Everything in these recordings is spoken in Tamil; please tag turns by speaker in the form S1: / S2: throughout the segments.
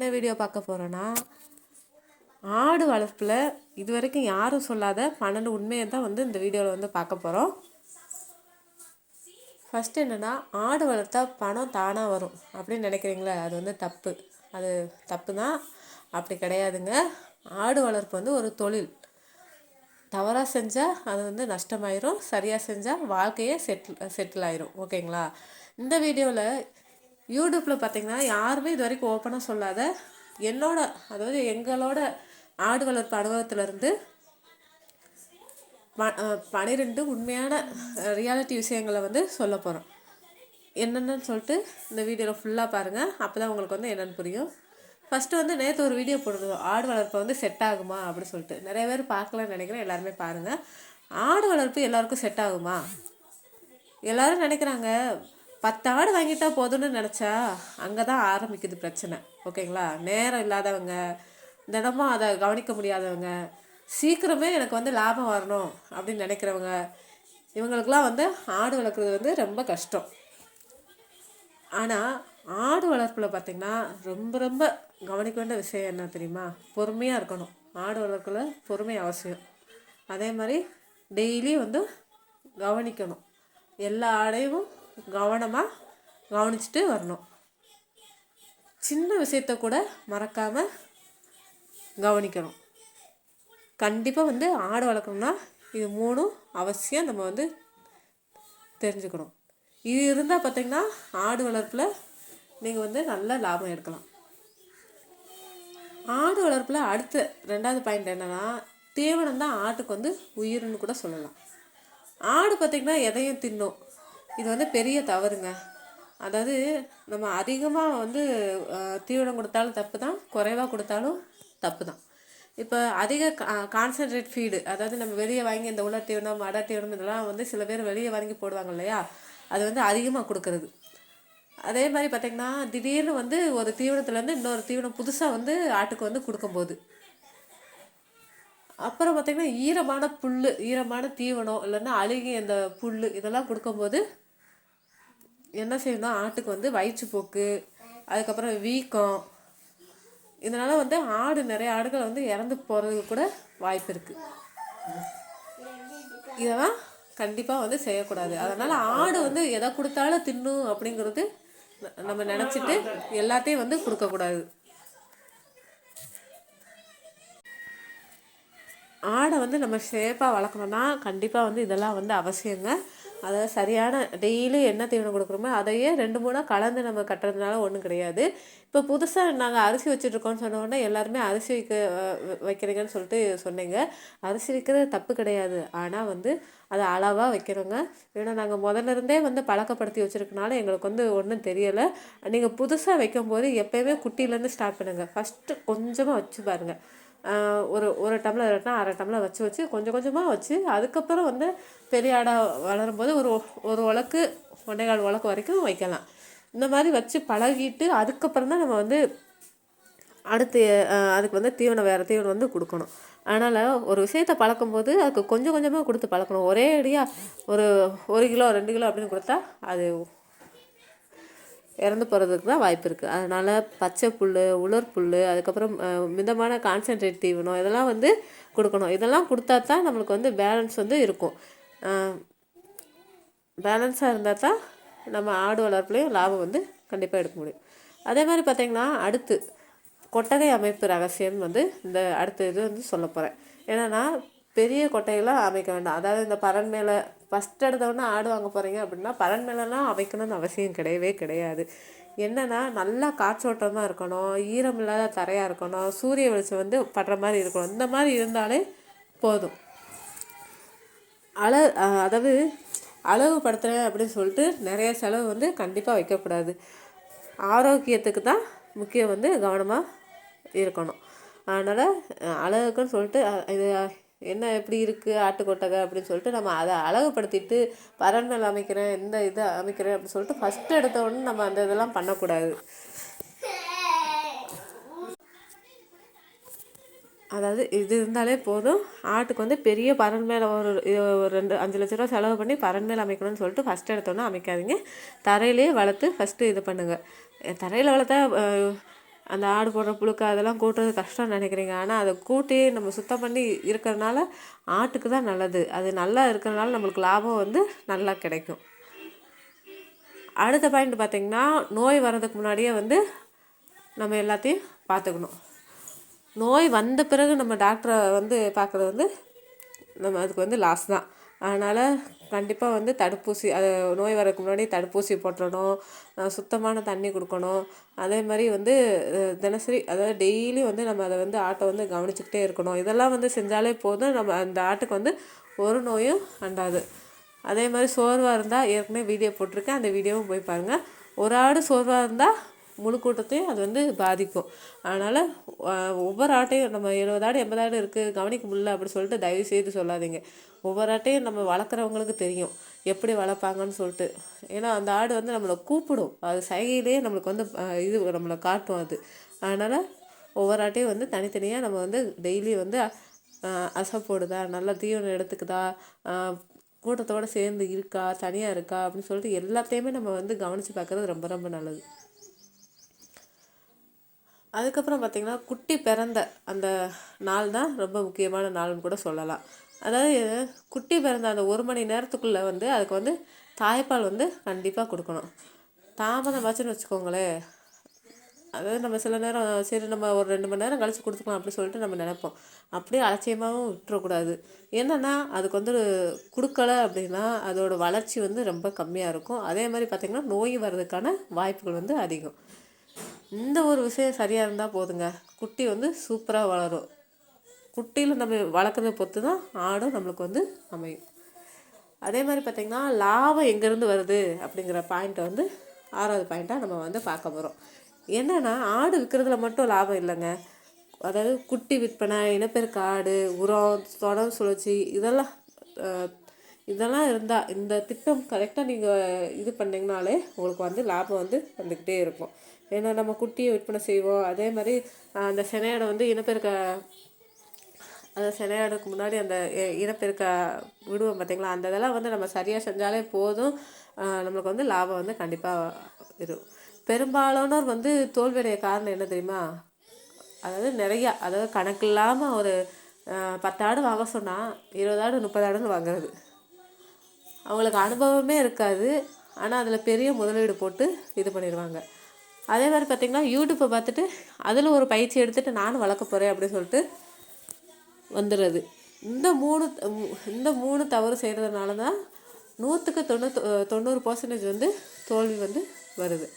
S1: என்ன வீடியோ பார்க்க போகிறோன்னா, ஆடு வளர்ப்பில் இது வரைக்கும் யாரும் சொல்லாத 12 உண்மையை தான் இந்த வீடியோவில் பார்க்க போகிறோம். ஃபஸ்ட்டு என்னென்னா, ஆடு வளர்த்தா பணம் தானாக வரும் அப்படின்னு நினைக்கிறீங்களே, அது தப்பு. அது தப்பு தான், அப்படி கிடையாதுங்க. ஆடு வளர்ப்பு ஒரு தொழில். தவறாக செஞ்சால் அது நஷ்டமாயிரும், சரியாக செஞ்சால் வாழ்க்கையே செட்டில் ஆயிரும். ஓகேங்களா? இந்த வீடியோவில் யூடியூப்பில் பார்த்திங்கன்னா யாருமே இது வரைக்கும் ஓப்பனாக சொல்லாத எங்களோட ஆடு வளர்ப்பு அனுபவத்திலேருந்து 12 உண்மையான ரியாலிட்டி விஷயங்களை சொல்ல போகிறோம். என்னென்னு சொல்லிட்டு இந்த வீடியோவில் ஃபுல்லாக பாருங்கள். அப்போ தான் உங்களுக்கு என்னென்னு புரியும். ஃபஸ்ட்டு நேற்று ஒரு வீடியோ போடுறோம், ஆடு வளர்ப்பு செட் ஆகுமா அப்படின்னு சொல்லிட்டு. நிறைய பேர் பார்க்கலான்னு நினைக்கிறேன். எல்லாருமே பாருங்கள். ஆடு வளர்ப்பு எல்லாருக்கும் செட் ஆகுமா? எல்லோரும் நினைக்கிறாங்க 10 ஆடு வாங்கிட்டா போதும்னு நினச்சா அங்கே தான் ஆரம்பிக்குது பிரச்சனை. ஓகேங்களா? நேரம் இல்லாதவங்க, தினமும் அதை கவனிக்க முடியாதவங்க, சீக்கிரமே எனக்கு லாபம் வரணும் அப்படின்னு நினைக்கிறவங்க, இவங்களுக்கெல்லாம் ஆடு வளர்க்குறது ரொம்ப கஷ்டம். ஆனால் ஆடு வளர்ப்பில் பார்த்திங்கன்னா ரொம்ப ரொம்ப கவனிக்க வேண்டிய விஷயம் என்ன தெரியுமா? பொறுமையாக இருக்கணும். ஆடு வளர்ப்பில் பொறுமை அவசியம். அதே மாதிரி டெய்லி கவனிக்கணும். எல்லா ஆடையும் கவனமாக கவனிச்சுட்டு வரணும். சின்ன விஷயத்த கூட மறக்காமல் கவனிக்கணும். கண்டிப்பாக ஆடு வளர்க்கணும்னா இது 3 அவசியம் நம்ம தெரிஞ்சுக்கணும். இது இருந்தால் பார்த்திங்கன்னா ஆடு வளர்ப்பில் நீங்கள் நல்ல லாபம் எடுக்கலாம். ஆடு வளர்ப்பில் அடுத்த 2வது பாயிண்ட் என்னென்னா, தீவனம் தான் ஆட்டுக்கு உயிர்னு கூட சொல்லலாம். ஆடு பார்த்திங்கன்னா எதையும் தின்னும். இது பெரிய தவறுங்க. அதாவது நம்ம அதிகமாக தீவனம் கொடுத்தாலும் தப்பு தான், குறைவாக கொடுத்தாலும் தப்பு தான். இப்போ அதிக கான்சன்ட்ரேட் ஃபீடு, அதாவது நம்ம வெளியே வாங்கி இந்த உலர் தீவனம், அடர் தீவனம் இதெல்லாம் சில பேர் வெளியே வாங்கி போடுவாங்க இல்லையா, அது அதிகமாக கொடுக்கறது. அதே மாதிரி பார்த்திங்கன்னா திடீர்னு ஒரு தீவனத்துலேருந்து இன்னொரு தீவனம் புதுசாக ஆட்டுக்கு கொடுக்கும்போது, அப்புறம் பார்த்திங்கன்னா ஈரமான புல், ஈரமான தீவனம், இல்லைன்னா அழுகி அந்த புல் இதெல்லாம் கொடுக்கும்போது என்ன செய்யணும், ஆட்டுக்கு வயிற்றுப்போக்கு, அதுக்கப்புறம் வீக்கம், இதனால் ஆடு நிறைய ஆடுகள் இறந்து போகிறதுக்கு கூட வாய்ப்பு இருக்குது. இதெல்லாம் கண்டிப்பாக செய்யக்கூடாது. அதனால் ஆடு எதை கொடுத்தாலும் தின்னும் அப்படிங்கிறது நம்ம நினச்சிட்டு எல்லாத்தையும் கொடுக்கக்கூடாது. ஆடை நம்ம ஷேப்பாக வளர்க்கணுன்னா கண்டிப்பாக இதெல்லாம் அவசியங்க. அதாவது சரியான டெய்லி என்ன தீவனம் கொடுக்குறோமோ அதையே 2-3 கலந்து நம்ம கட்டுறதுனால ஒன்றும் கிடையாது. இப்போ புதுசாக நாங்கள் அரிசி வச்சுட்ருக்கோன்னு சொன்னோடனே எல்லாருமே அரிசி வைக்கிறீங்கன்னு சொல்லிட்டு சொன்னீங்க. அரிசி வைக்கிறது தப்பு கிடையாது. ஆனால் அதை அளவாக வைக்கிறோங்க. ஏன்னா நாங்கள் முதல்ல இருந்தே பழக்கப்படுத்தி வச்சுருக்கனால எங்களுக்கு ஒன்றும் தெரியலை. நீங்கள் புதுசாக வைக்கும்போது எப்போயுமே குட்டியிலேருந்து ஸ்டார்ட் பண்ணுங்கள். ஃபஸ்ட்டு கொஞ்சமாக வச்சு பாருங்கள். ஒரு டம்ளர் இல்லைன்னா அரை டம்ளர் வச்சு கொஞ்சம் கொஞ்சமாக வச்சு, அதுக்கப்புறம் பெரிய ஆடாக வளரும்போது ஒரு உலக்கு 1.25 உலக்கு வரைக்கும் வைக்கலாம். இந்த மாதிரி வச்சு பழகிட்டு அதுக்கப்புறம் தான் நம்ம அடுத்து அதுக்கு தீவனம் வேறு தீவனம் கொடுக்கணும். அதனால் ஒரு விஷயத்தை பழக்கும்போது அதுக்கு கொஞ்சம் கொஞ்சமாக கொடுத்து பழக்கணும். ஒரே அடியாக ஒரு 1 கிலோ 2 கிலோ அப்படின்னு கொடுத்தா அது இறந்து போகிறதுக்கு தான் வாய்ப்பு இருக்குது. அதனால் பச்சை புல், உலர் புல், அதுக்கப்புறம் மிதமான கான்சன்ட்ரேட் தீவனம் இதெல்லாம் கொடுக்கணும். இதெல்லாம் கொடுத்தா தான் நம்மளுக்கு பேலன்ஸ் இருக்கும். பேலன்ஸாக இருந்தால் தான் நம்ம ஆடு வளர்ப்புலையும் லாபம் கண்டிப்பாக எடுக்க முடியும். அதே மாதிரி பார்த்திங்கன்னா அடுத்து கொட்டகை அமைப்பு ரகசியம் இந்த அடுத்த இது சொல்ல போகிறேன். என்னென்னா பெரிய கொட்டையெல்லாம் அமைக்க வேண்டாம். அதாவது இந்த பறன் மேலே ஃபஸ்ட் எடுத்தவொடனே ஆடு வாங்க போகிறீங்க அப்படின்னா பறன் மேலெலாம் அமைக்கணும்னு அவசியம் கிடையவே கிடையாது. என்னென்னா நல்லா காற்றோட்டமாக இருக்கணும், ஈரம் இல்லாத தரையாக இருக்கணும், சூரிய வெளிச்சம் படுற மாதிரி இருக்கணும். இந்த மாதிரி இருந்தாலே போதும். அதாவது அளவுபடுத்துகிறேன் அப்படின்னு சொல்லிட்டு நிறைய செலவு கண்டிப்பாக வைக்கக்கூடாது. ஆரோக்கியத்துக்கு தான் முக்கியம் கவனமாக இருக்கணும். அதனால் அழகுக்குன்னு சொல்லிட்டு இது என்ன எப்படி இருக்குது ஆட்டு கொட்டகை அப்படின்னு சொல்லிட்டு நம்ம அதை அழகுபடுத்திட்டு பறன் மேல் அமைக்கிறேன், இந்த இதை அமைக்கிறேன் அப்படின்னு சொல்லிட்டு ஃபஸ்ட்டு எடுத்த உடனே நம்ம அந்த இதெல்லாம் பண்ணக்கூடாது. அதாவது இது இருந்தாலே போதும். ஆட்டுக்கு பெரிய பறன் மேலே ஒரு 5 லட்ச ரூபா செலவு பண்ணி பறன் மேலே அமைக்கணும்னு சொல்லிட்டு ஃபஸ்ட்டு எடுத்தோன்னே அமைக்காதீங்க. தரையிலே வளர்த்து ஃபஸ்ட்டு இது பண்ணுங்கள். தரையில் வளர்த்தா அந்த ஆடு போடுற புழுக்க அதெல்லாம் கூட்டுறது கஷ்டம்னு நினைக்கிறீங்க. ஆனால் அதை கூட்டி நம்ம சுத்தம் பண்ணி இருக்கிறனால ஆட்டுக்கு தான் நல்லது. அது நல்லா இருக்கிறனால நம்மளுக்கு லாபம் வந்து நல்லா கிடைக்கும். அடுத்த பாயிண்ட் பார்த்திங்கன்னா, நோய் வர்றதுக்கு முன்னாடியே வந்து நம்ம எல்லாத்தையும் பார்த்துக்கணும். நோய் வந்த பிறகு நம்ம டாக்டரை வந்து பார்க்குறது வந்து நம்ம அதுக்கு வந்து லாஸ் தான். அதனால் கண்டிப்பாக வந்து தடுப்பூசி, அது நோய் வரதுக்கு முன்னாடி தடுப்பூசி போட்டுறணும், சுத்தமான தண்ணி கொடுக்கணும். அதே மாதிரி வந்து தினசரி, அதாவது டெய்லி வந்து நம்ம அதை வந்து ஆட்டை வந்து கவனிச்சுக்கிட்டே இருக்கணும். இதெல்லாம் வந்து செஞ்சாலே போதும், நம்ம அந்த ஆட்டுக்கு வந்து ஒரு நோயும் அண்டாது. அதே மாதிரி சோர்வாக இருந்தால் ஏற்கனவே வீடியோ போட்டிருக்கேன், அந்த வீடியோவும் போய் பாருங்கள். ஒரு ஆடு சோர்வாக இருந்தால் முழு கூட்டத்தையும் அது வந்து பாதிக்கும். அதனால் ஒவ்வொரு ஆட்டையும் நம்ம 70 ஆடு 80 ஆடு இருக்குது கவனிக்க முடியல அப்படி சொல்லிட்டு தயவு செய்து சொல்லாதீங்க. ஒவ்வொரு ஆட்டையும் நம்ம வளர்க்குறவங்களுக்கு தெரியும் எப்படி வளர்ப்பாங்கன்னு சொல்லிட்டு. ஏன்னா அந்த ஆடு வந்து நம்மளை கூப்பிடும், அது சைகையிலேயே நம்மளுக்கு வந்து இது நம்மளை காட்டும் அது. அதனால் ஒவ்வொரு ஆட்டையும் வந்து தனித்தனியாக நம்ம வந்து டெய்லி வந்து அசை போடுதா, நல்லா தீவனம் எடுத்துக்குதா, கூட்டத்தோடு சேர்ந்து இருக்கா, தனியாக இருக்கா அப்படின்னு சொல்லிட்டு எல்லாத்தையுமே நம்ம வந்து கவனித்து பார்க்குறது ரொம்ப ரொம்ப நல்லது. அதுக்கப்புறம் பார்த்திங்கன்னா, குட்டி பிறந்த அந்த நாள் தான் ரொம்ப முக்கியமான நாள்னு கூட சொல்லலாம். அதாவது குட்டி பிறந்த அந்த 1 மணி நேரத்துக்குள்ளே வந்து அதுக்கு வந்து தாய்ப்பால் வந்து கண்டிப்பாக கொடுக்கணும். தாமதமாச்சுன்னு வச்சுக்கோங்களேன், அதாவது நம்ம சில நேரம் சரி நம்ம ஒரு 2 மணி நேரம் கழித்து கொடுத்துக்கலாம் அப்படி சொல்லிட்டு நம்ம நினைப்போம். அப்படியே அலட்சியமாகவும் விட்டுறக்கூடாது. என்னென்னா அதுக்கு வந்து கொடுக்கலை அப்படின்னா அதோட வளர்ச்சி வந்து ரொம்ப கம்மியாக இருக்கும். அதே மாதிரி பார்த்திங்கன்னா நோய் வர்றதுக்கான வாய்ப்புகள் வந்து அதிகம். இந்த ஒரு விஷயம் சரியாக இருந்தால் போதுங்க, குட்டி வந்து சூப்பராக வளரும். குட்டியில் நம்ம வளர்க்குறத பொறுத்து தான் ஆடும் நம்மளுக்கு வந்து அமையும். அதே மாதிரி பார்த்திங்கன்னா, லாபம் எங்கேருந்து வருது அப்படிங்கிற பாயிண்ட்டை வந்து 6வது பாயிண்ட்டாக நம்ம வந்து பார்க்க போகிறோம். என்னென்னா, ஆடு விற்கிறதுல மட்டும் லாபம் இல்லைங்க. அதாவது குட்டி விற்பனை, இனப்பெருக்க ஆடு, உரம், தொடர் சுழற்சி, இதெல்லாம் இருந்தால், இந்த திட்டம் கரெக்டாக நீங்கள் இது பண்ணிங்கனாலே உங்களுக்கு வந்து லாபம் வந்து வந்துக்கிட்டே இருக்கும். ஏன்னா நம்ம குட்டியை விற்பனை செய்வோம். அதே மாதிரி அந்த சினையாடை வந்து இனப்பெருக்க, அந்த சினையாடுக்கு முன்னாடி அந்த இனப்பெருக்க விடுவோம் பார்த்திங்களா, அந்த இதெல்லாம் வந்து நம்ம சரியாக செஞ்சாலே போதும், நம்மளுக்கு வந்து லாபம் வந்து கண்டிப்பாக இருக்கும். பெரும்பாலானோர் வந்து தோல்வியடைய காரணம் என்ன தெரியுமா? அதாவது நிறையா, அதாவது கணக்கு இல்லாமல் ஒரு 10 ஆடு வாங்க சொன்னால் 20 ஆடு 30 ஆடுன்னு வாங்குறது. அவங்களுக்கு அனுபவமே இருக்காது, ஆனால் அதில் பெரிய முதலீடு போட்டு இது பண்ணிடுவாங்க. அதே மாதிரி பார்த்திங்கன்னா, யூடியூப்பை பார்த்துட்டு அதில் ஒரு பயிற்சி எடுத்துகிட்டு நானும் வளர்க்க போகிறேன் அப்படின்னு சொல்லிட்டு வந்துடுறது. இந்த மூணு தவறு செய்கிறதுனால தான் 100க்கு 90% வந்து தோல்வி வந்து வருது.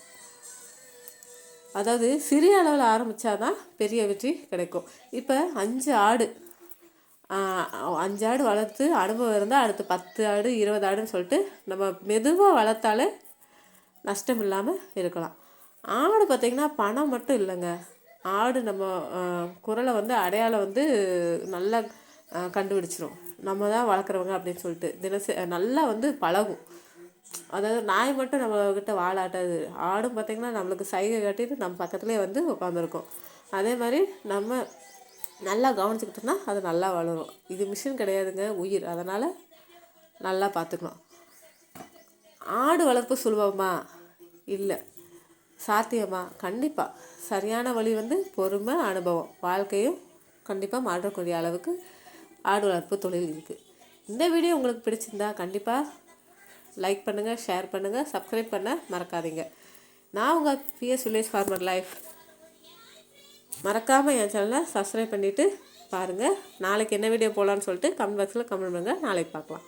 S1: அதாவது சிறிய அளவில் ஆரம்பித்தாதான் பெரிய வெற்றி கிடைக்கும். இப்போ 5 ஆடு வளர்த்து அனுபவம் இருந்தால் அடுத்து 10 ஆடு 20 ஆடுன்னு சொல்லிட்டு நம்ம மெதுவாக வளர்த்தாலே நஷ்டம் இல்லாமல் இருக்கலாம். ஆடு பார்த்திங்கன்னா பணம் மட்டும் இல்லைங்க, ஆடு நம்ம குரலை வந்து அடையாளம் வந்து நல்லா கண்டுபிடிச்சிரும், நம்ம தான் வளர்க்குறவங்க அப்படின்னு சொல்லிட்டு. நல்லா வந்து பழகும். அதாவது நாய் மட்டும் நம்மக்கிட்ட வாலாட்டாது, ஆடும் பார்த்திங்கன்னா நம்மளுக்கு சைகை காட்டிட்டு நம்ம பக்கத்துலேயே வந்து உட்காந்துருக்கும். அதே மாதிரி நம்ம நல்லா கவனிச்சுக்கிட்டோம்னா அது நல்லா வளரும். இது மிஷின் கிடையாதுங்க, உயிர். அதனால் நல்லா பார்த்துக்கணும். ஆடு வளர்ப்பு சுலபமா? இல்லை. சாத்தியமா? கண்டிப்பாக. சரியான வழி வந்து பொறுமை, அனுபவம், வாழ்க்கையும் கண்டிப்பாக மாற்றக்கூடிய அளவுக்கு ஆடு வளர்ப்பு தொழில் இருக்குது. இந்த வீடியோ உங்களுக்கு பிடிச்சிருந்தா கண்டிப்பாக லைக் பண்ணுங்கள், ஷேர் பண்ணுங்கள், சப்ஸ்கிரைப் பண்ண மறக்காதீங்க. நான் உங்கள் பிஎஸ் வில்லேஜ் ஃபார்மர் லைஃப். மறக்காமல் என் சேனலை சப்ஸ்கிரைப் பண்ணிவிட்டு பாருங்கள். நாளைக்கு என்ன வீடியோ போடலான்னு சொல்லிட்டு கமெண்ட் பாக்ஸில் கமெண்ட் பண்ணுங்கள். நாளைக்கு பார்க்கலாம்.